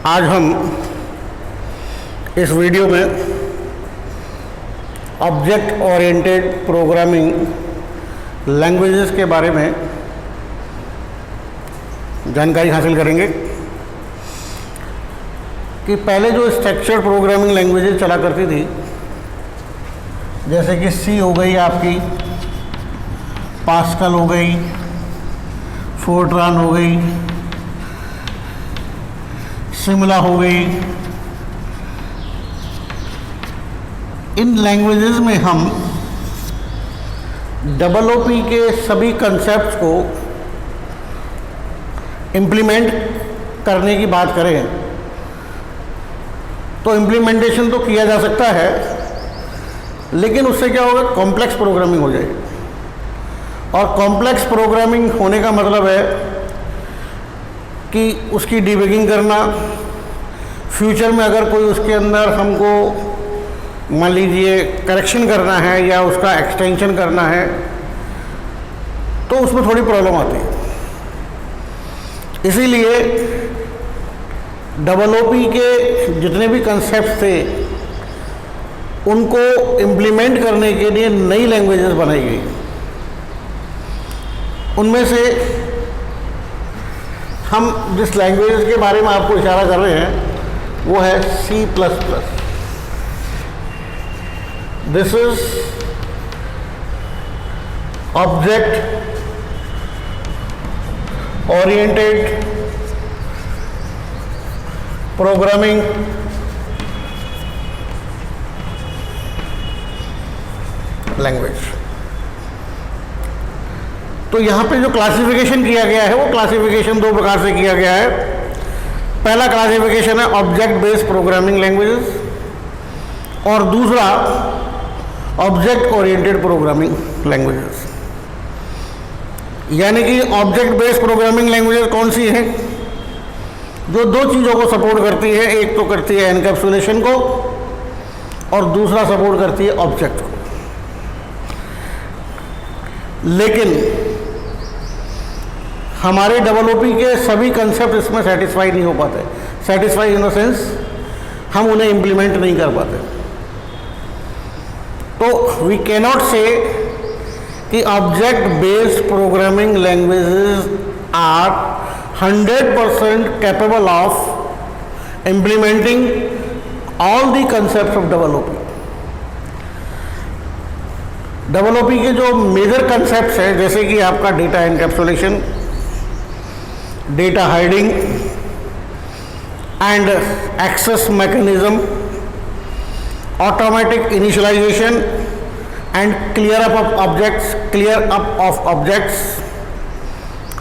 आज हम इस वीडियो में ऑब्जेक्ट ओरिएंटेड प्रोग्रामिंग लैंग्वेजेस के बारे में जानकारी हासिल करेंगे कि पहले जो स्ट्रक्चर्ड प्रोग्रामिंग लैंग्वेजेस चला करती थी, जैसे कि सी हो गई आपकी, पास्कल हो गई, फोर्ट्रान हो गई, सिमला हो गई, इन लैंग्वेजेस में हम OOP के सभी कंसेप्ट्स को इम्प्लीमेंट करने की बात करें तो इम्प्लीमेंटेशन तो किया जा सकता है, लेकिन उससे क्या होगा, कॉम्प्लेक्स प्रोग्रामिंग हो जाएगी। और कॉम्प्लेक्स प्रोग्रामिंग होने का मतलब है कि उसकी डिबगिंग करना, फ्यूचर में अगर कोई उसके अंदर हमको मान लीजिए करेक्शन करना है या उसका एक्सटेंशन करना है तो उसमें थोड़ी प्रॉब्लम आती है। इसीलिए OOP के जितने भी कंसेप्ट थे उनको इम्प्लीमेंट करने के लिए नई लैंग्वेजेस बनाई गई। उनमें से हम जिस लैंग्वेज के बारे में आपको इशारा कर रहे हैं वो है C++। This is object oriented programming language. तो यहाँ पे जो क्लासिफिकेशन किया गया है वो क्लासिफिकेशन दो प्रकार से किया गया है। पहला क्लासिफिकेशन है ऑब्जेक्ट बेस्ड प्रोग्रामिंग लैंग्वेजेस और दूसरा ऑब्जेक्ट ओरिएंटेड प्रोग्रामिंग लैंग्वेजेस। यानी कि ऑब्जेक्ट बेस्ड प्रोग्रामिंग लैंग्वेजेस कौन सी हैं, जो दो चीज़ों को सपोर्ट करती है। एक तो करती है एनकैप्सुलेशन को और दूसरा सपोर्ट करती है ऑब्जेक्ट को। लेकिन हमारे OOP के सभी कंसेप्ट इसमें सेटिस्फाई नहीं हो पाते। सेटिस्फाई इन द सेंस हम उन्हें इम्प्लीमेंट नहीं कर पाते। तो वी कैनॉट से कि object based programming languages are 100% capable of implementing all the concept of OOP के जो मेजर कंसेप्ट्स हैं, जैसे कि आपका data encapsulation, data hiding and access mechanism, automatic initialization and clear up of objects,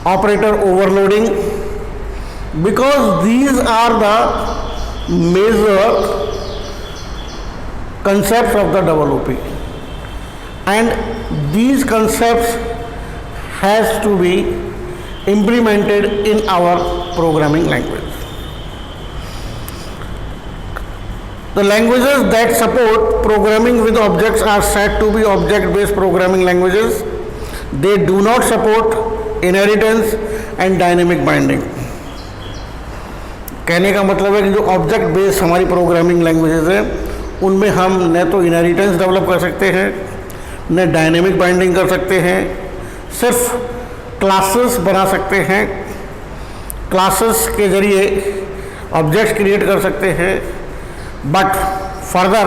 operator overloading, because these are the major concepts of the OOP, and these concepts has to be implemented in our programming language. The languages that support programming with objects are said to be object-based programming languages. They do not support inheritance and dynamic binding. कहने का मतलब है कि जो object based हमारी programming languages हैं उनमें हम न तो इनहेरिटेंस डेवलप कर सकते हैं, न डायनेमिक बाइंडिंग कर सकते हैं, सिर्फ क्लासेस बना सकते हैं, क्लासेस के ज़रिए ऑब्जेक्ट्स क्रिएट कर सकते हैं, बट फर्दर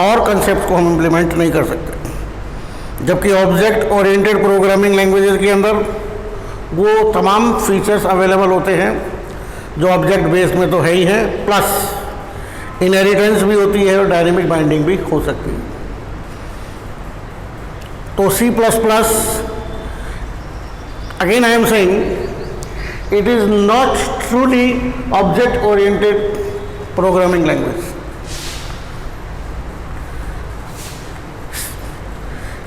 और कंसेप्ट को हम इम्प्लीमेंट नहीं कर सकते। जबकि ऑब्जेक्ट ओरिएंटेड प्रोग्रामिंग लैंग्वेजेस के अंदर वो तमाम फीचर्स अवेलेबल होते हैं जो ऑब्जेक्ट बेस्ड में तो है ही है, प्लस इनहेरिटेंस भी होती है और डायनेमिक बाइंडिंग भी हो सकती है। तो C++, again I am saying, it is not truly object oriented programming language.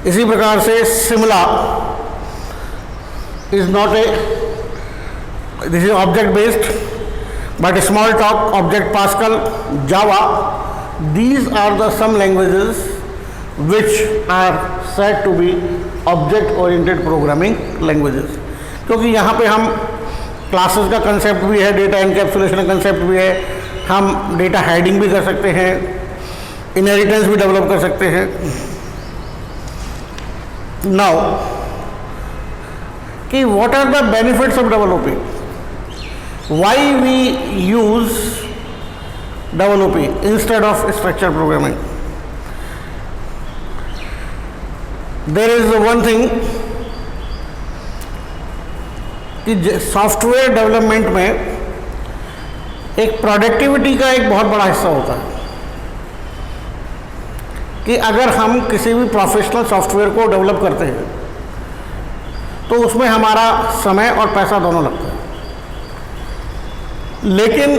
इसी प्रकार से Simula is not this is object based, but Smalltalk, Object Pascal, Java, these are the some languages which are said to be object oriented programming languages। क्योंकि यहाँ पे हम classes का concept भी है, डेटा एनकैप्सुलेशन का कंसेप्ट भी है, हम डेटा हाइडिंग भी कर सकते हैं, इनहेरिटेंस भी डेवलप कर सकते हैं। नाउ कि what are the benefits of developing, why we use developing instead of structure programming. There is one thing कि सॉफ्टवेयर डेवलपमेंट में एक प्रोडक्टिविटी का एक बहुत बड़ा हिस्सा होता है कि अगर हम किसी भी प्रोफेशनल सॉफ्टवेयर को डेवलप करते हैं तो उसमें हमारा समय और पैसा दोनों लगता है, लेकिन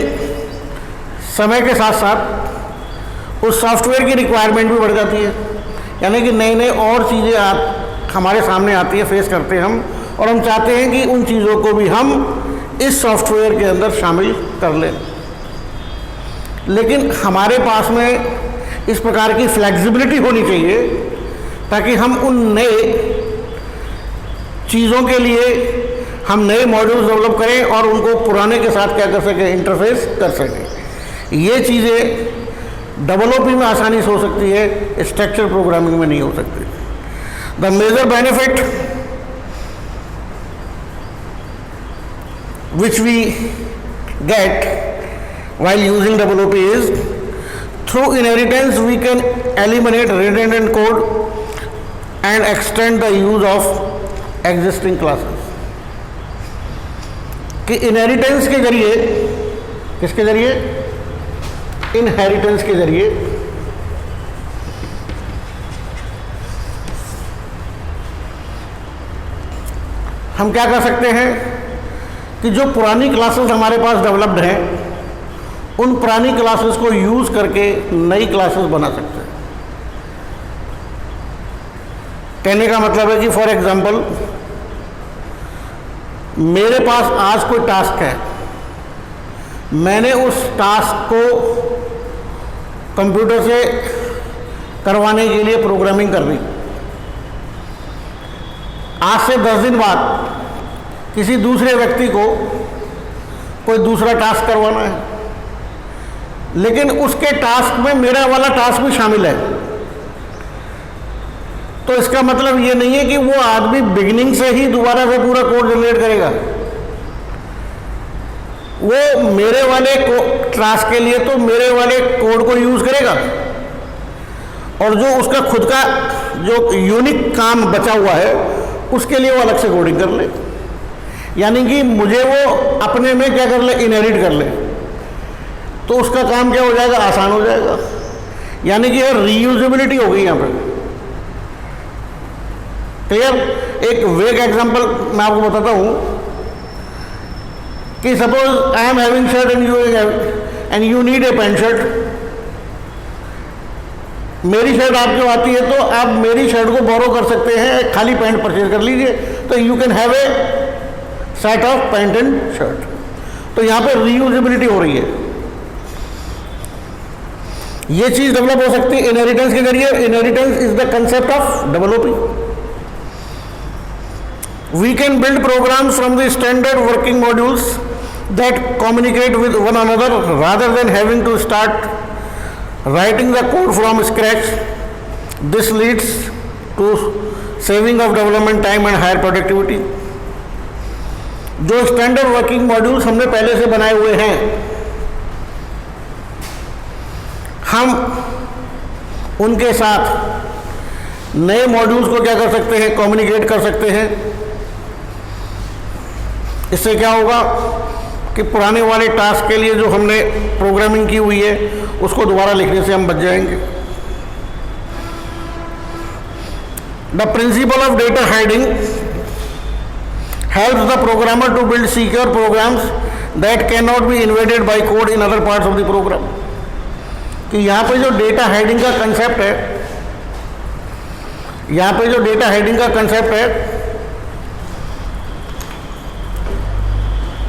समय के साथ साथ उस सॉफ्टवेयर की रिक्वायरमेंट भी बढ़ जाती है, यानी कि नई नई और चीज़ें हमारे सामने आती है, फेस करते हैं हम, और हम चाहते हैं कि उन चीज़ों को भी हम इस सॉफ्टवेयर के अंदर शामिल कर लें। लेकिन हमारे पास में इस प्रकार की फ्लेक्सिबिलिटी होनी चाहिए ताकि हम उन नए चीज़ों के लिए हम नए मॉड्यूल्स डेवलप करें और उनको पुराने के साथ क्या कर सकें, इंटरफेस कर सकें। ये चीज़ें डेवलपिंग में आसानी से हो सकती है, स्ट्रक्चर प्रोग्रामिंग में नहीं हो सकती। The major benefit which we get while using WP is through inheritance we can eliminate redundant code and extend the use of existing classes। कि इनहेरिटेंस के जरिए, किसके जरिए, इनहेरिटेंस के जरिए हम क्या कर सकते हैं कि जो पुरानी क्लासेस हमारे पास डेवलप्ड हैं उन पुरानी क्लासेस को यूज़ करके नई क्लासेस बना सकते हैं। कहने का मतलब है कि फॉर एग्जांपल मेरे पास आज कोई टास्क है, मैंने उस टास्क को कंप्यूटर से करवाने के लिए प्रोग्रामिंग कर दी। आज से 10 दिन बाद किसी दूसरे व्यक्ति को कोई दूसरा टास्क करवाना है, लेकिन उसके टास्क में मेरा वाला टास्क भी शामिल है, तो इसका मतलब ये नहीं है कि वो आदमी बिगिनिंग से ही दोबारा से पूरा कोड जनरेट करेगा। वो मेरे वाले टास्क के लिए तो मेरे वाले कोड को यूज करेगा, और जो उसका खुद का जो यूनिक काम बचा हुआ है उसके लिए वो अलग से कोडिंग कर ले, यानी कि मुझे वो अपने में क्या कर ले, इनहेरिट कर ले, तो उसका काम क्या हो जाएगा, आसान हो जाएगा। यानी कि रीयूजेबिलिटी हो गई यहाँ पर। क्लियर? एक वेग एग्जांपल मैं आपको बताता हूँ कि suppose I am having shirt and you need a pant shirt. मेरी शर्ट आपको आती है तो आप मेरी शर्ट को बोरो कर सकते हैं, खाली पैंट परचेज कर लीजिए, तो you can have a set of pant and shirt. तो यहाँ पे रीयूजेबिलिटी हो रही है, ये चीज डेवलप हो सकती है इनहेरिटेंस के जरिए। Inheritance is the concept of developing. We can build programs from the standard working modules that communicate with one another rather than having to start writing the code from scratch. This leads to saving of development time and higher productivity. जो standard working modules हमने पहले से बनाए हुए हैं, हम उनके साथ नए मॉड्यूल्स को क्या कर सकते हैं, कम्युनिकेट कर सकते हैं। इससे क्या होगा कि पुराने वाले टास्क के लिए जो हमने प्रोग्रामिंग की हुई है उसको दोबारा लिखने से हम बच जाएंगे। The principle of data hiding helps the programmer to build secure programs that cannot be invaded by code in other parts of the program। कि यहाँ पे जो डेटा हाइडिंग का कंसेप्ट है, यहाँ पे जो डेटा हाइडिंग का कंसेप्ट है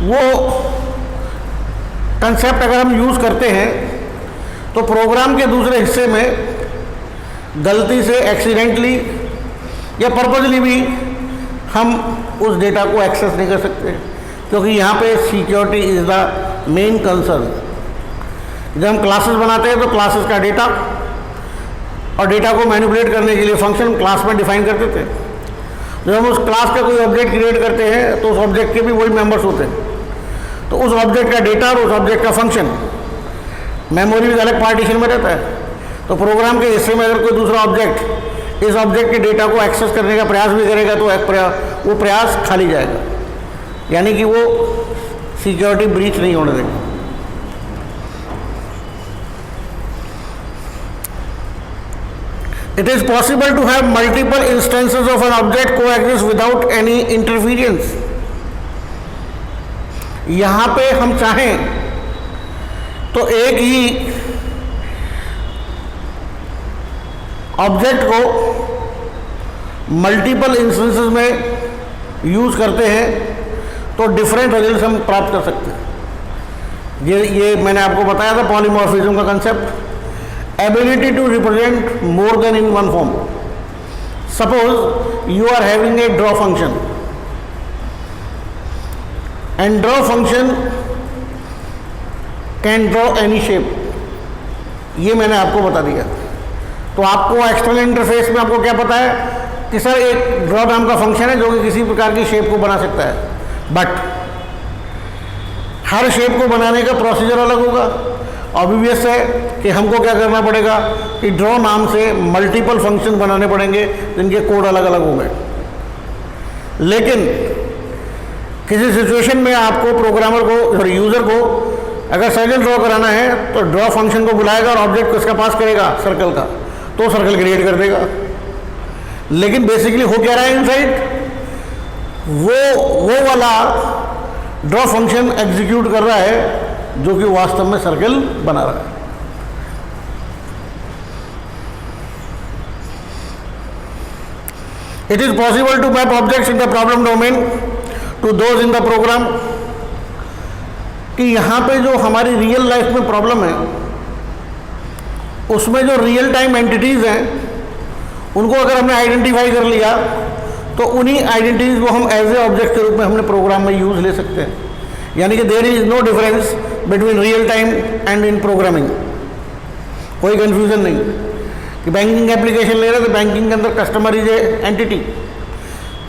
वो कंसेप्ट अगर हम यूज करते हैं तो प्रोग्राम के दूसरे हिस्से में गलती से एक्सीडेंटली या पर्पजली भी हम उस डेटा को एक्सेस नहीं कर सकते। क्योंकि यहाँ पे security is the main concern. जब हम क्लासेस बनाते हैं तो क्लासेस का डेटा और डेटा को मैनिपुलेट करने के लिए फंक्शन क्लास में डिफाइन करते थे। जब हम उस क्लास का कोई ऑब्जेक्ट क्रिएट करते हैं तो उस ऑब्जेक्ट के भी वही मेंबर्स होते हैं। तो उस ऑब्जेक्ट का डेटा और उस ऑब्जेक्ट का फंक्शन मेमोरी में अलग पार्टीशन में रहता है। तो प्रोग्राम के हिस्से में अगर कोई दूसरा ऑब्जेक्ट इस ऑब्जेक्ट के डेटा को एक्सेस करने का प्रयास भी करेगा तो वो प्रयास खाली जाएगा, यानी कि वो सिक्योरिटी ब्रीच नहीं होने देगा। It is possible to have multiple instances of an object coexist without any interference। यहाँ पे हम चाहें तो एक ही ऑब्जेक्ट को मल्टीपल इंस्टेंसेस में यूज करते हैं तो डिफरेंट रिजल्ट्स हम प्राप्त कर सकते हैं। ये मैंने आपको बताया था पॉलीमॉर्फिज्म का concept. Ability to represent more than in one form। Suppose you are having a draw function and draw function can draw any shape। ये मैंने आपको बता दिया। तो आपको एक्सटर्नल इंटरफेस में आपको क्या पता है कि सर एक ड्रॉ नाम का फंक्शन है जो कि किसी प्रकार की शेप को बना सकता है, बट हर शेप को बनाने का प्रोसीजर अलग होगा। ऑब्वियस है कि हमको क्या करना पड़ेगा कि ड्रॉ नाम से मल्टीपल फंक्शन बनाने पड़ेंगे जिनके कोड अलग अलग होंगे। लेकिन किसी सिचुएशन में आपको प्रोग्रामर को यूज़र को अगर सर्कल ड्रॉ कराना है तो ड्रॉ फंक्शन को बुलाएगा और ऑब्जेक्ट को इसका पास करेगा सर्कल का, तो सर्कल क्रिएट कर देगा। लेकिन बेसिकली हो क्या रहा है इनसाइड, वो वाला ड्रॉ फंक्शन एग्जीक्यूट कर रहा है जो कि वास्तव में सर्कल बना रहा है। It is possible to map objects in the problem domain to those in the program. कि यहाँ पे जो हमारी रियल लाइफ में प्रॉब्लम है उसमें जो रियल टाइम एंटिटीज हैं उनको अगर हमने आइडेंटिफाई कर लिया तो उन्हीं आइडेंटिटीज को हम एज ए ऑब्जेक्ट के रूप में हमने प्रोग्राम में यूज ले सकते हैं। यानी कि there is no difference between real time and in programming. कोई कंफ्यूजन नहीं कि बैंकिंग एप्लीकेशन ले रहे हैं तो बैंकिंग के अंदर कस्टमर इज ए एंटिटी,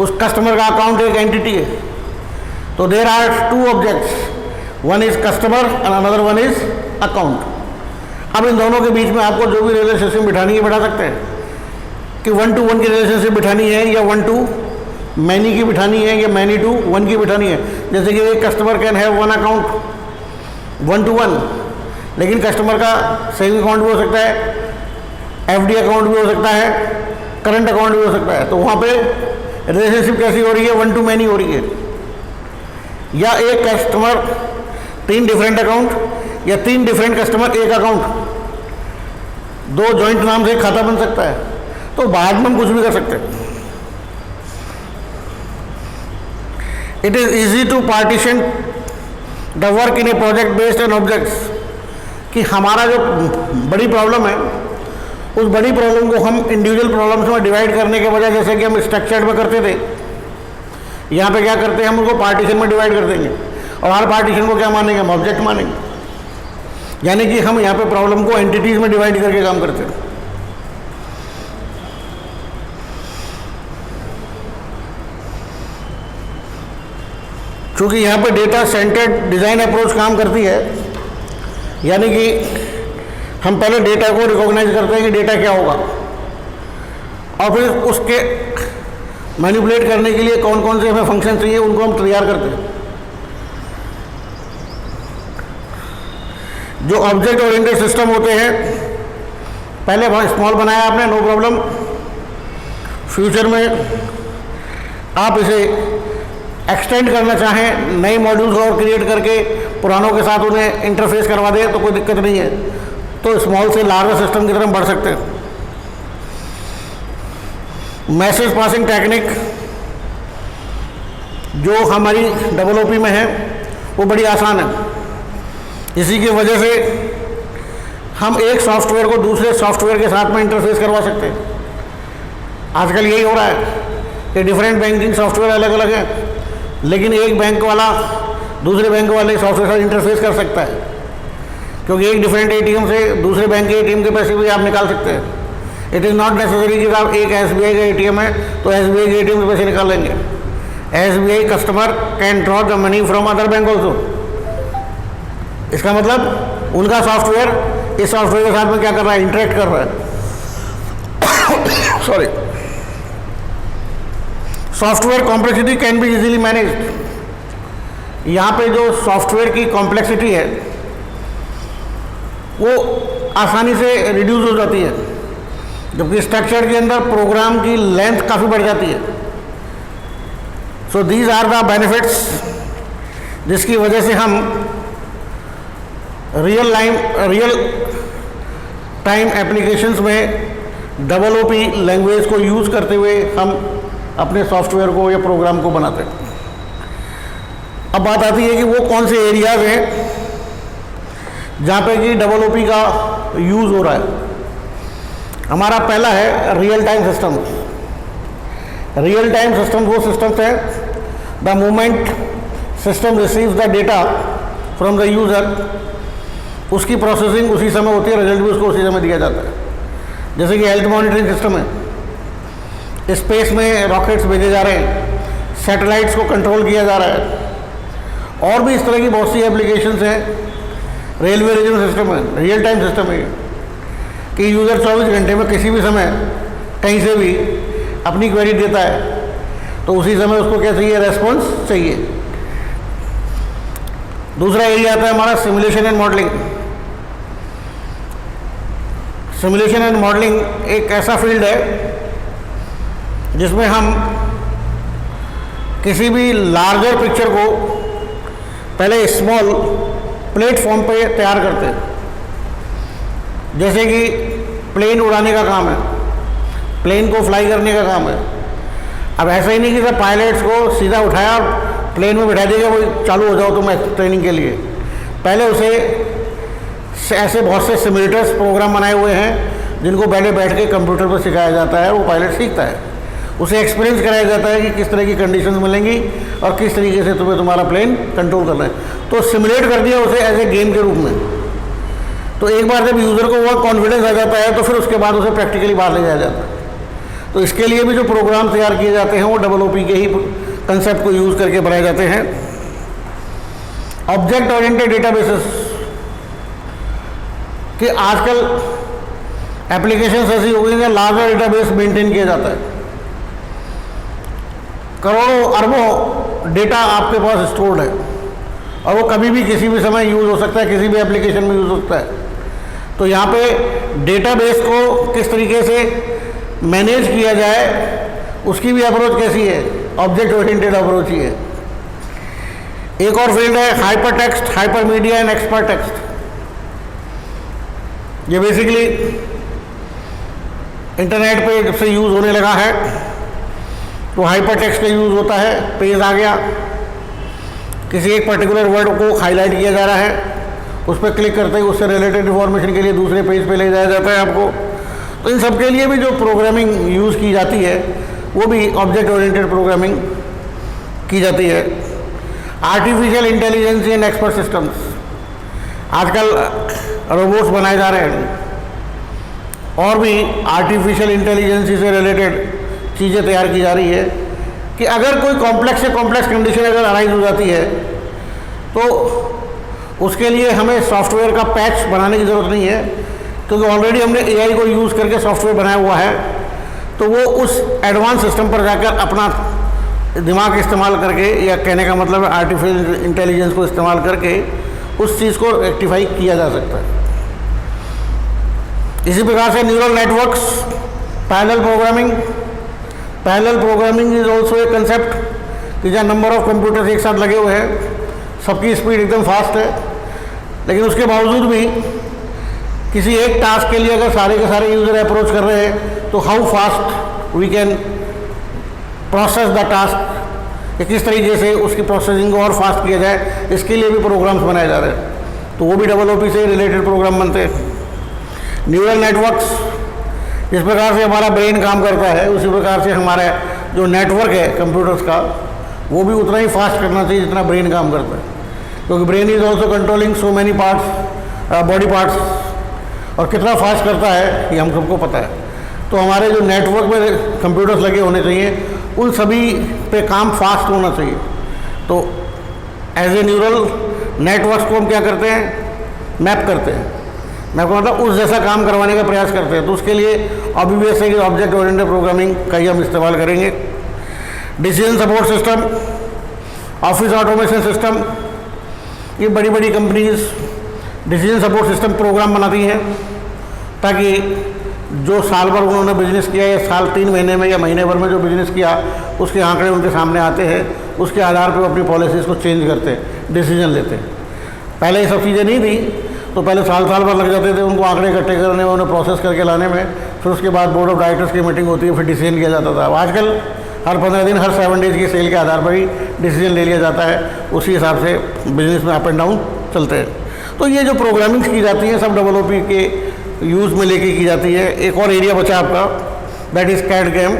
उस कस्टमर का अकाउंट एक एंटिटी है। तो there are two objects, one is customer and another one is account. अब इन दोनों के बीच में आपको जो भी रिलेशनशिप बिठानी है बिठा सकते हैं कि 1 to 1 की रिलेशनशिप बिठानी है या 1 to मैनी की बिठानी है या मैनी टू 1 की बिठानी है। जैसे कि एक customer can have 1 account 1 to 1, लेकिन कस्टमर का सेविंग अकाउंट भी हो सकता है, एफडी अकाउंट भी हो सकता है, करंट अकाउंट भी हो सकता है। तो वहाँ पे रिलेशनशिप कैसी हो रही है, 1 to मैनी हो रही है। या एक कस्टमर 3 डिफरेंट अकाउंट या 3 डिफरेंट कस्टमर एक अकाउंट, 2 जॉइंट नाम से एक खाता बन सकता है। तो बाद में हम कुछ भी कर सकते हैं। It is easy to partition the work in a project based on objects. कि हमारा जो बड़ी प्रॉब्लम है उस बड़ी प्रॉब्लम को हम इंडिविजुअल प्रॉब्लम्स में डिवाइड करने के बजाय जैसे कि हम स्ट्रक्चर्ड में करते थे, यहाँ पे क्या करते हैं हम उसको पार्टीशन में डिवाइड कर देंगे और हर पार्टीशन को क्या मानेंगे, हम ऑब्जेक्ट मानेंगे। यानी कि हम यहाँ पे प्रॉब्लम को एंटिटीज में डिवाइड करके काम करते हैं। चूँकि यहाँ पे डेटा सेंटर्ड डिज़ाइन अप्रोच काम करती है, यानी कि हम पहले डेटा को रिकॉग्नाइज करते हैं कि डेटा क्या होगा और फिर उसके मैनिपुलेट करने के लिए कौन कौन से हमें फंक्शन चाहिए उनको हम तैयार करते हैं। जो ऑब्जेक्ट ओरिएंटेड सिस्टम होते हैं, पहले बहुत स्मॉल बनाया आपने, नो प्रॉब्लम। फ्यूचर में आप इसे एक्सटेंड करना चाहें, नए मॉड्यूल्स और क्रिएट करके पुरानों के साथ उन्हें इंटरफेस करवा दें तो कोई दिक्कत नहीं है। तो स्मॉल से लार्जर सिस्टम की तरफ बढ़ सकते हैं। मैसेज पासिंग टेक्निक जो हमारी डेवलपी में है वो बड़ी आसान है। इसी की वजह से हम एक सॉफ्टवेयर को दूसरे सॉफ्टवेयर के साथ में इंटरफेस करवा सकते हैं। आजकल यही हो रहा है कि डिफरेंट बैंकिंग सॉफ्टवेयर अलग अलग हैं, लेकिन एक बैंक वाला दूसरे बैंक वाले सॉफ्टवेयर से इंटरफेस कर सकता है, क्योंकि एक डिफरेंट एटीएम से दूसरे बैंक के एटीएम के पैसे भी आप निकाल सकते हैं। इट इज़ नॉट नेसेसरी कि आप एक एसबीआई का एटीएम है तो एसबीआई के एटीएम से पैसे निकाल लेंगे। SBI customer can draw the money from other bank also. इसका मतलब उनका सॉफ्टवेयर इस सॉफ्टवेयर के साथ में क्या कर रहा है, इंटरेक्ट कर रहा है। Sorry, software complexity can be easily managed. यहाँ पे जो सॉफ्टवेयर की कॉम्प्लेक्सिटी है वो आसानी से रिड्यूस हो जाती है, जबकि स्ट्रक्चर के अंदर प्रोग्राम की लेंथ काफ़ी बढ़ जाती है। So these are the benefits जिसकी वजह से हम रियल टाइम एप्लीकेशंस में OOP लैंग्वेज को यूज़ करते हुए हम अपने सॉफ्टवेयर को या प्रोग्राम को बनाते हैं। अब बात आती है कि वो कौन से एरियाज हैं जहाँ पे कि OOP का यूज़ हो रहा है। हमारा पहला है real time system. Real time system वो सिस्टम्स है the moment system receives the data from the user, उसकी प्रोसेसिंग उसी समय होती है, रिजल्ट भी उसको उसी समय दिया जाता है। जैसे कि हेल्थ मॉनिटरिंग सिस्टम है, स्पेस में रॉकेट्स भेजे जा रहे हैं, सैटेलाइट्स को कंट्रोल किया जा रहा है, और भी इस तरह की बहुत सी एप्लीकेशंस हैं। रेलवे रिजन सिस्टम है, रियल टाइम सिस्टम है कि यूज़र 24 घंटे में किसी भी समय कहीं से भी अपनी क्वेरी देता है तो उसी समय उसको क्या चाहिए, रेस्पॉन्स चाहिए। दूसरा एरिया आता है हमारा simulation and modelling. Simulation and modelling एक ऐसा फील्ड है जिसमें हम किसी भी लार्जर पिक्चर को पहले स्मॉल प्लेटफॉर्म पे तैयार करते हैं। जैसे कि प्लेन उड़ाने का काम है, प्लेन को फ्लाई करने का काम है। अब ऐसा ही नहीं कि सब पायलट्स को सीधा उठाया और प्लेन में बिठा दिया, वो चालू हो जाओ तुम ट्रेनिंग के लिए। पहले उसे ऐसे बहुत से सिमुलेटर्स प्रोग्राम बनाए हुए हैं जिनको पहले बैठ के कंप्यूटर पर सिखाया जाता है, वो पायलट सीखता है। उसे एक्सपीरियंस कराया जाता है कि किस तरह की कंडीशंस मिलेंगी और किस तरीके से तुम्हें तुम्हारा प्लेन कंट्रोल करना है। तो सिमुलेट कर दिया उसे एज ए गेम के रूप में। तो एक बार जब यूज़र को वह कॉन्फिडेंस आ जाता है तो फिर उसके बाद उसे प्रैक्टिकली बाहर ले जाया जाता है। तो इसके लिए भी जो प्रोग्राम तैयार किए जाते हैं वो OOP के ही कंसेप्ट को यूज़ करके बनाए जाते हैं। ऑब्जेक्ट ओरिएंटेड डेटाबेसेस कि आजकल एप्लीकेशंस ऐसी हो गई हैं, लार्जर डेटाबेस मेंटेन किया जाता है। करोड़ों अरबों डेटा आपके पास स्टोर्ड है और वो कभी भी किसी भी समय यूज़ हो सकता है, किसी भी एप्लीकेशन में यूज़ हो सकता है। तो यहाँ पे डेटाबेस को किस तरीके से मैनेज किया जाए उसकी भी अप्रोच कैसी है, ऑब्जेक्ट ओरिएंटेड अप्रोच ही है। एक और फील्ड है hyper text, hyper media and expert text. ये बेसिकली इंटरनेट पे जब से यूज़ होने लगा है तो हाइपर टेक्स्ट का यूज़ होता है। पेज आ गया, किसी एक पर्टिकुलर वर्ड को हाईलाइट किया जा रहा है, उस पर क्लिक करते ही उससे रिलेटेड इन्फॉर्मेशन के लिए दूसरे पेज पे ले जाया जाता है आपको। तो इन सब के लिए भी जो प्रोग्रामिंग यूज़ की जाती है वो भी ऑब्जेक्ट ओरिएंटेड प्रोग्रामिंग की जाती है। Artificial intelligence and expert systems, आजकल रोबोट्स बनाए जा रहे हैं और भी आर्टिफिशियल इंटेलिजेंस से रिलेटेड चीज़ें तैयार की जा रही है कि अगर कोई कॉम्प्लेक्स से कॉम्प्लेक्स कंडीशन अगर अराइज हो जाती है तो उसके लिए हमें सॉफ्टवेयर का पैच बनाने की ज़रूरत नहीं है, क्योंकि ऑलरेडी हमने AI को यूज़ करके सॉफ्टवेयर बनाया हुआ है। तो वो उस एडवांस सिस्टम पर जाकर अपना दिमाग इस्तेमाल करके, या कहने का मतलब है आर्टिफिशियल इंटेलिजेंस को इस्तेमाल करके उस चीज़ को रेक्टिफाई किया जा सकता है। इसी प्रकार से neural networks, parallel programming. Parallel programming is also a concept कि जहाँ नंबर ऑफ कंप्यूटर्स एक साथ लगे हुए हैं, सबकी स्पीड एकदम फास्ट है, लेकिन उसके बावजूद भी किसी एक टास्क के लिए अगर सारे के सारे यूज़र अप्रोच कर रहे हैं तो how fast we can process the task, कि किस तरीके से उसकी प्रोसेसिंग को और फास्ट किया जाए, इसके लिए भी प्रोग्राम्स बनाए जा रहे हैं। तो वो भी OOP से रिलेटेड प्रोग्राम बनते हैं। न्यूरल नेटवर्क्स, जिस प्रकार से हमारा ब्रेन काम करता है उसी प्रकार से हमारा जो नेटवर्क है कंप्यूटर्स का वो भी उतना ही फास्ट करना चाहिए जितना ब्रेन काम करता है। क्योंकि brain is also controlling so many parts, body parts, और कितना फास्ट करता है ये हम सबको पता है। तो हमारे जो नेटवर्क में कंप्यूटर्स लगे होने चाहिए, उन सभी पे काम फास्ट होना चाहिए। तो एज ए न्यूरल नेटवर्क्स को हम क्या करते हैं, मैप करते हैं। मैप का मतलब उस जैसा काम करवाने का प्रयास करते हैं। तो उसके लिए ऑब्वियस है कि ऑब्जेक्ट ओरिएंटेड प्रोग्रामिंग का ही हम इस्तेमाल करेंगे। Decision support system, office automation system, ये बड़ी बड़ी companies decision support system program बनाती हैं ताकि जो साल भर उन्होंने बिजनेस किया या साल 3 महीने में या महीने भर में जो बिजनेस किया उसके आंकड़े उनके सामने आते हैं, उसके आधार पर वो अपनी पॉलिसीज़ को चेंज करते हैं, डिसीजन लेते हैं। पहले ये सब चीज़ें नहीं थी, तो पहले साल भर लग जाते थे उनको आंकड़े इकट्ठे करने में, उन्हें प्रोसेस करके लाने में, फिर उसके बाद बोर्ड ऑफ डायरेक्टर्स की मीटिंग होती है, फिर डिसीजन किया जाता था। आजकल हर 15 दिन, हर 7 डेज की सेल के आधार पर ही डिसीजन ले लिया जाता है, उसी हिसाब से बिजनेस में अप एंड डाउन चलते हैं। तो ये जो प्रोग्रामिंग की जाती है सब डेवलपी के यूज़ में लेके की जाती है। एक और एरिया बचा आपका, that is CAD CAM,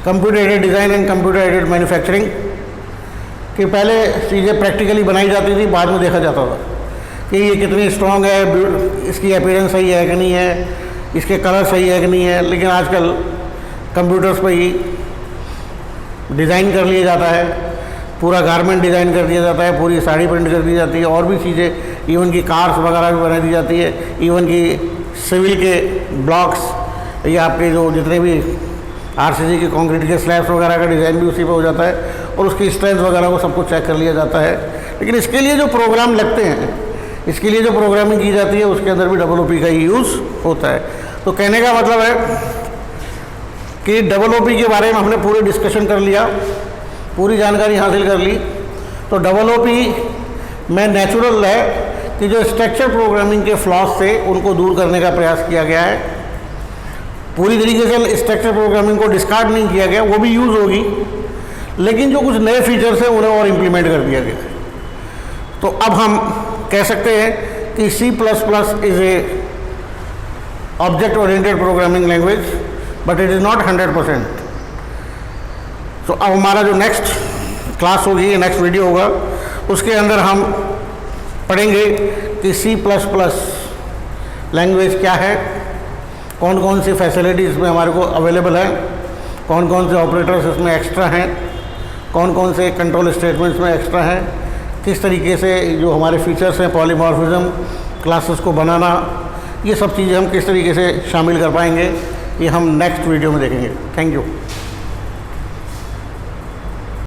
computer aided design and computer aided manufacturing. कि पहले चीज़ें प्रैक्टिकली बनाई जाती थी, बाद में देखा जाता था कि ये कितनी स्ट्रॉन्ग है, इसकी अपीयरेंस सही है कि नहीं है, इसके कलर सही है कि नहीं है। लेकिन आजकल कंप्यूटर्स पर ही डिज़ाइन कर लिया जाता है, पूरा गारमेंट डिज़ाइन कर दिया जाता है, पूरी साड़ी प्रिंट कर दी जाती है, और भी चीज़ें, इवन की कार्स वगैरह भी बना दी जाती है, इवन की सिविल के ब्लॉक्स या आपके जो जितने भी आरसीसी के कंक्रीट के स्लैब्स वगैरह का डिज़ाइन भी उसी पर हो जाता है, और उसकी स्ट्रेंथ वगैरह को सब कुछ चेक कर लिया जाता है। लेकिन इसके लिए जो प्रोग्राम लगते हैं, इसके लिए जो प्रोग्रामिंग की जाती है, उसके अंदर भी डेवलपी का ही यूज़ होता है। तो कहने का मतलब है कि डेवलपी के बारे में हमने पूरे डिस्कशन कर लिया, पूरी जानकारी हासिल कर ली। तो डेवलपी में नेचुरल है कि जो स्ट्रक्चर प्रोग्रामिंग के फ्लॉज थे उनको दूर करने का प्रयास किया गया है। पूरी तरीके से स्ट्रक्चर प्रोग्रामिंग को डिस्कार्ड नहीं किया गया, वो भी यूज़ होगी, लेकिन जो कुछ नए फीचर्स हैं उन्हें और इम्प्लीमेंट कर दिया गया। तो अब हम कह सकते हैं कि C++ is a object oriented programming language, but it is not 100%। तो अब हमारा जो नेक्स्ट क्लास होगी, नेक्स्ट वीडियो होगा, उसके अंदर हम पढ़ेंगे कि C++ लैंग्वेज क्या है, कौन कौन सी फैसिलिटीज़ इसमें हमारे को अवेलेबल है, कौन कौन से ऑपरेटर्स इसमें एक्स्ट्रा हैं, कौन कौन से कंट्रोल स्टेटमेंट्स में एक्स्ट्रा हैं, किस तरीके से जो हमारे फीचर्स हैं, पॉलीमॉर्फिज्म, क्लासेस को बनाना, ये सब चीज़ें हम किस तरीके से शामिल कर पाएंगे, ये हम नेक्स्ट वीडियो में देखेंगे। Thank you.